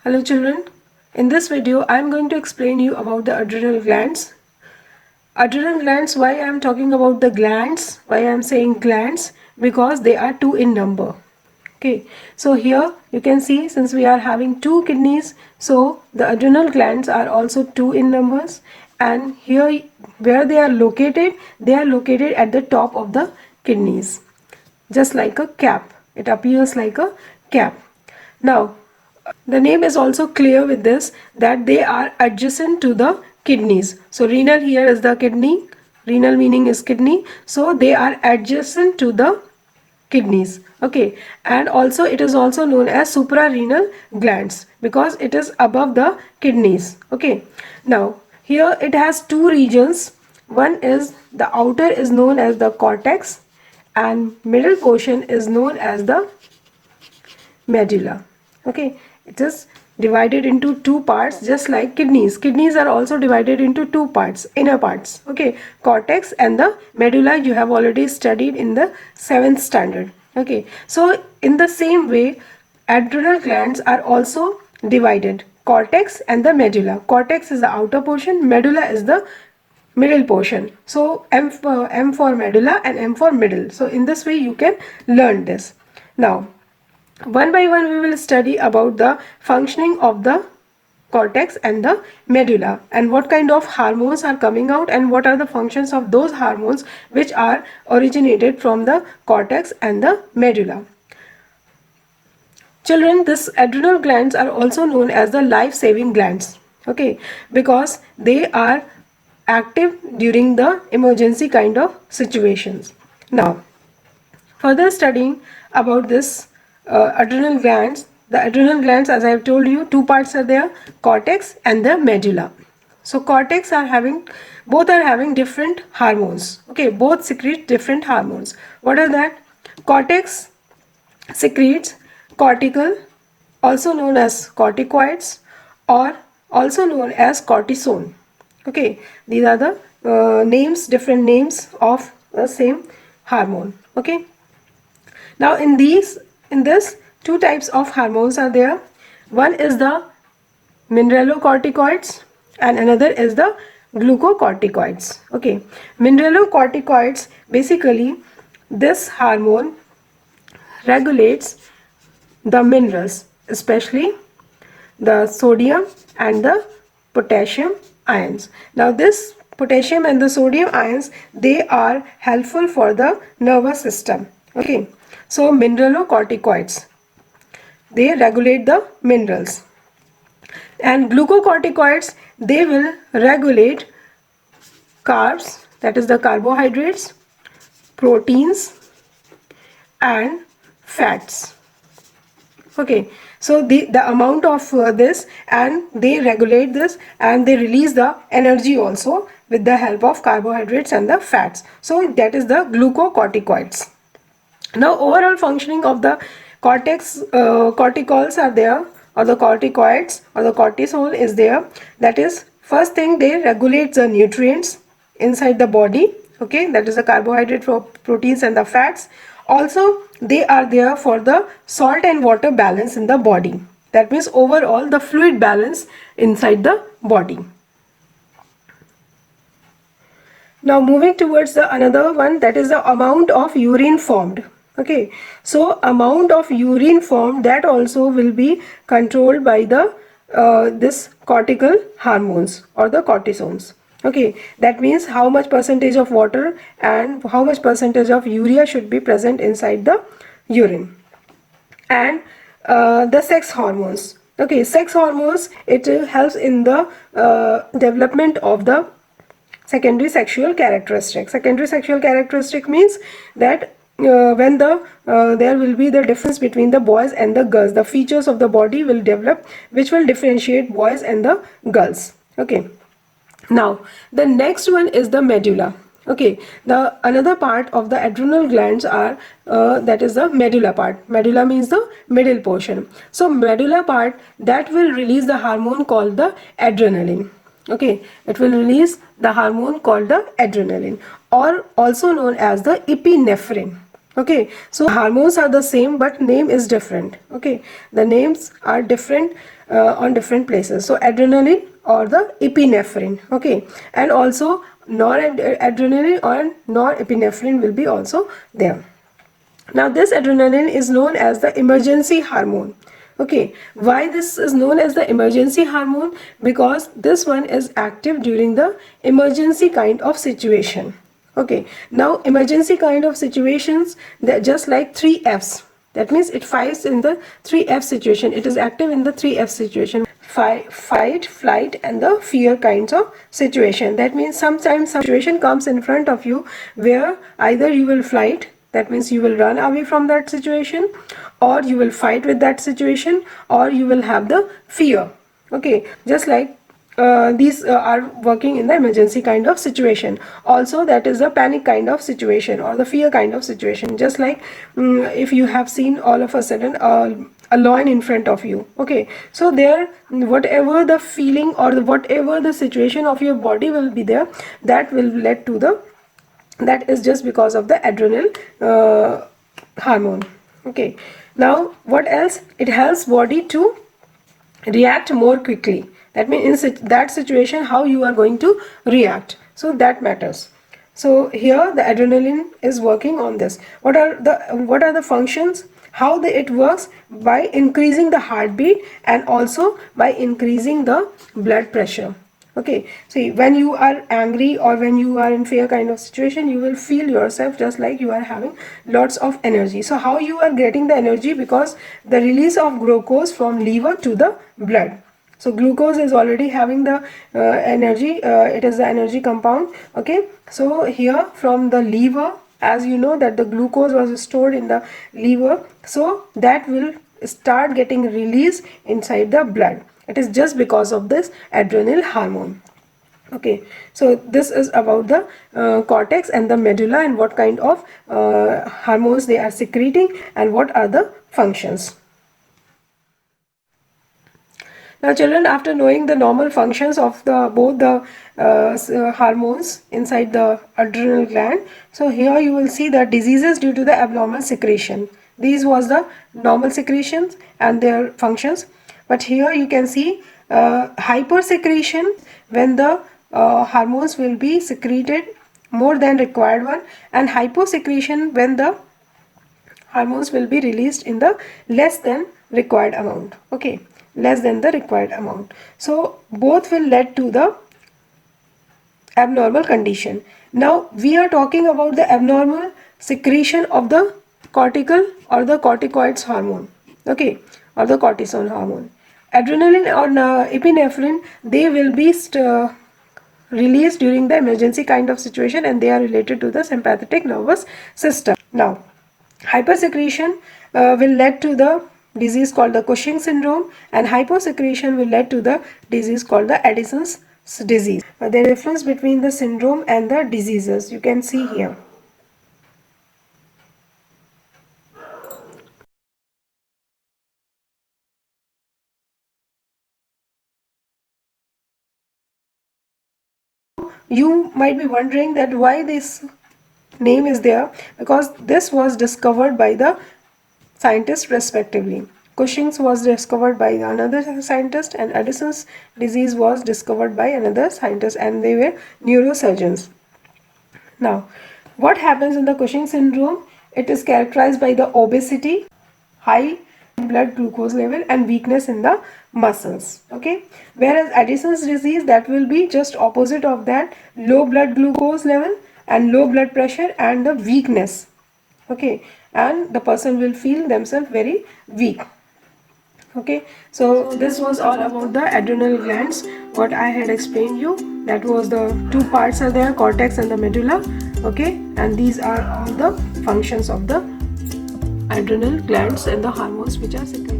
Hello children, in this video I am going to explain you about the adrenal glands. Adrenal glands, why I am talking about the glands, why I am saying glands, because they are two in number. Okay, so here you can see since we are having two kidneys, so the adrenal glands are also two in numbers, and here where they are located at the top of the kidneys, just like a cap. It appears like a cap. Now, the name is also clear with this that they are adjacent to the kidneys. So renal here is the kidney. Renal meaning is kidney. So they are adjacent to the kidneys. Okay, and also it is also known as suprarenal glands because it is above the kidneys. Okay, now here it has two regions. One is the outer is known as the cortex and middle portion is known as the medulla. Okay, it is divided into two parts just like kidneys are also divided into two parts, inner parts. Okay, cortex and the medulla you have already studied in the 7th standard. Okay, so in the same way adrenal glands are also divided, cortex and the medulla. Cortex is the outer portion, medulla is the middle portion. So M for medulla and M for middle. So in this way you can learn this. Now one by one we will study about the functioning of the cortex and the medulla and what kind of hormones are coming out and what are the functions of those hormones which are originated from the cortex and the medulla. Children, this adrenal glands are also known as the life-saving glands. Okay, because they are active during the emergency kind of situations. Now, further studying about this adrenal glands, the adrenal glands, as I have told you, two parts are there, cortex and the medulla. So cortex are having, both are having different hormones. Okay, both secrete different hormones. What are that? Cortex secretes cortical, also known as corticoids, or also known as cortisone. Okay, these are the different names of the same hormone. Okay, now in this two types of hormones are there. One is the mineralocorticoids and another is the glucocorticoids. Okay, mineralocorticoids, basically this hormone regulates the minerals, especially the sodium and the potassium ions. Now this potassium and the sodium ions, they are helpful for the nervous system. Okay, so mineralocorticoids, they regulate the minerals, and glucocorticoids, they will regulate carbs, that is the carbohydrates, proteins and fats. Okay, so the amount of this, and they regulate this and they release the energy also with the help of carbohydrates and the fats. So that is the glucocorticoids. Now overall functioning of the cortex, corticols are there, or the corticoids or the cortisol is there. That is, first thing, they regulate the nutrients inside the body. Okay, that is the carbohydrate, proteins and the fats. Also they are there for the salt and water balance in the body. That means overall the fluid balance inside the body. Now moving towards the another one, that is the amount of urine formed. Okay, so amount of urine formed, that also will be controlled by the this cortical hormones or the cortisones. Okay, that means how much percentage of water and how much percentage of urea should be present inside the urine. And the sex hormones. Okay, sex hormones, it helps in the development of the secondary sexual characteristic. Secondary sexual characteristic means that when there will be the difference between the boys and the girls, the features of the body will develop which will differentiate boys and the girls. Okay, now the next one is the medulla. Okay, the another part of the adrenal glands are that is the medulla part. Medulla means the middle portion. So medulla part, that will release the hormone called the adrenaline. Okay, it will release the hormone called the adrenaline, or also known as the epinephrine. Okay, so hormones are the same but name is different. Okay, the names are different on different places. So adrenaline or the epinephrine. Okay, and also noradrenaline or norepinephrine will be also there. Now this adrenaline is known as the emergency hormone. Okay, why this is known as the emergency hormone? Because this one is active during the emergency kind of situation. Okay, now emergency kind of situations, they're just like 3Fs. That means it fights in the 3F situation. It is active in the 3F situation. Fight, flight and the fear kinds of situation. That means sometimes some situation comes in front of you where either you will flight, that means you will run away from that situation, or you will fight with that situation, or you will have the fear. Okay, just like these are working in the emergency kind of situation. Also that is the panic kind of situation or the fear kind of situation. Just like if you have seen all of a sudden a lion in front of you. Okay, so there whatever the feeling or whatever the situation of your body will be there, that will lead to the, that is just because of the adrenal hormone. Okay, now what else? It helps body to react more quickly. That means in that situation how you are going to react, so that matters. So here the adrenaline is working on this. What are the functions? How it works? By increasing the heartbeat and also by increasing the blood pressure. Okay, see, when you are angry or when you are in fear kind of situation, you will feel yourself just like you are having lots of energy. So how you are getting the energy? Because the release of glucose from liver to the blood. So glucose is already having the energy, it is the energy compound. Okay, so here from the liver, as you know that the glucose was stored in the liver, so that will start getting released inside the blood. It is just because of this adrenal hormone. Okay, so this is about the cortex and the medulla and what kind of hormones they are secreting and what are the functions. Now children, after knowing the normal functions of the both the hormones inside the adrenal gland, so here you will see the diseases due to the abnormal secretion. These was the normal secretions and their functions. But here you can see hypersecretion, when the hormones will be secreted more than required one, and hyposecretion when the hormones will be released in the less than required amount. Okay, less than the required amount. So both will lead to the abnormal condition. Now we are talking about the abnormal secretion of the cortical or the corticoids hormone. Okay, or the cortisol hormone. Adrenaline or epinephrine, they will be released during the emergency kind of situation and they are related to the sympathetic nervous system. Now hypersecretion will lead to the disease called the Cushing syndrome, and hyposecretion will lead to the disease called the Addison's disease. The difference between the syndrome and the diseases you can see here. You might be wondering that why this name is there, because this was discovered by the scientists respectively. Cushing's was discovered by another scientist and Addison's disease was discovered by another scientist, and they were neurosurgeons. Now, what happens in the Cushing syndrome? It is characterized by the obesity, high blood glucose level and weakness in the muscles. Okay, whereas Addison's disease, that will be just opposite of that, low blood glucose level and low blood pressure and the weakness. Okay, and the person will feel themselves very weak. Okay, so this was all about the adrenal glands, what I had explained you. That was the two parts are there, cortex and the medulla. Okay, and these are all the functions of the adrenal glands and the hormones which are secreted.